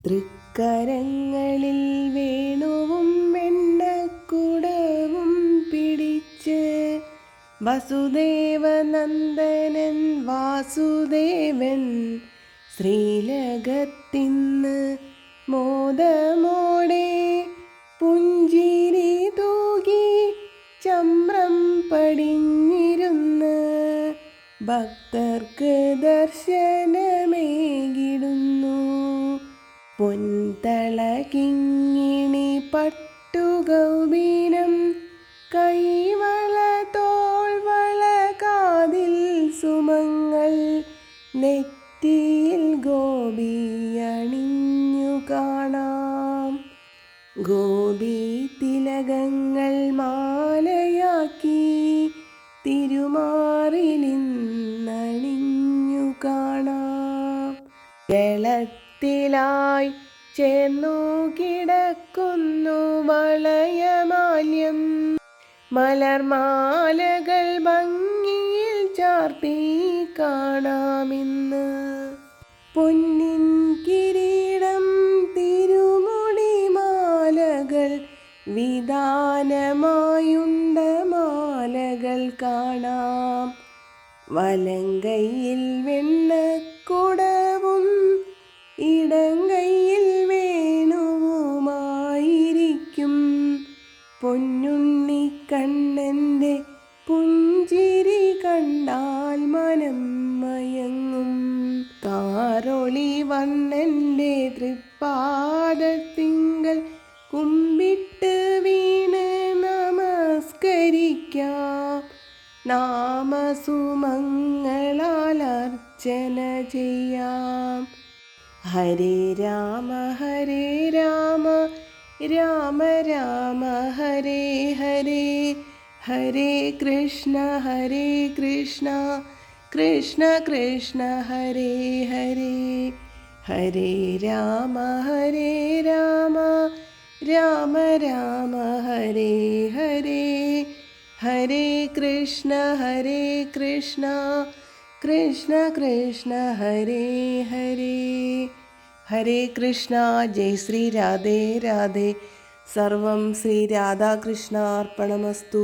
തൃക്കരങ്ങളിൽ വേണുവും വെണ്ണക്കുടവും പിടിച്ച് വസുദേവനന്ദനൻ വാസുദേവൻ ശ്രീലകത്തിന്ന് മോദമോടെ പുഞ്ചിരി തൂകി ചമ്രം പടിഞ്ഞിരുന്ന് ഭക്തർക്ക് ദർശനമേകിടുന്നു. പൊൻതളകിങ്ങിണി പട്ടുഗൗബീനം കൈവള തോൾവള കാതിൽ സുമങ്ങൾ നെറ്റിയിൽ ഗോപി അണിഞ്ഞു കാണാം. ഗോപി തിലകങ്ങൾ മാലയാക്കി തിരുമാറിലിന്നണിഞ്ഞു കാണാം. ജളത്തിലായി ചേർന്നു കിടക്കുന്നു വളയമാല്യം, മലർമാലകൾ ഭംഗിയിൽ ചാർത്തി കാണാമിന്ന്. പൊന്നിൻ കിരീടം തിരുമുടി മാലകൾ വിധാനമായുണ്ട മാലകൾ കാണാം. വലങ്കയിൽ വെണ്ണക്കുടവും ഇടങ്കയിൽ വേണുവുമായിരിക്കും. പൊന്നുണ്ണി കണ്ണൻ്റെ പുഞ്ചിരി കണ്ടാൽ മനം മയങ്ങും. കാറൊളി വർണ്ണൻ്റെ തൃപ്പാദത്തിങ്കൽ കുമ്പിട്ട് വീണ് നമസ്കരിക്കാം. നാമസുമങ്ങളാൽ അർച്ചന ചെയ്യാം. ഹരേ രാമ ഹരേ രാമ രാമ രാമ ഹരേ ഹരേ, ഹരേ കൃഷ്ണ കൃഷ്ണ കൃഷ്ണ ഹരേ ഹരേ. ഹരേ രാമ രാമ രാമ ഹരേ ഹരേ, ഹരേ കൃഷ്ണ കൃഷ്ണ കൃഷ്ണ ഹരേ ഹരേ. ഹരേ കൃഷ്ണ. ജയ് ശ്രീ രാധേ രാധേ. സർവം ശ്രീ രാധാകൃഷ്ണാർപ്പണമസ്തു.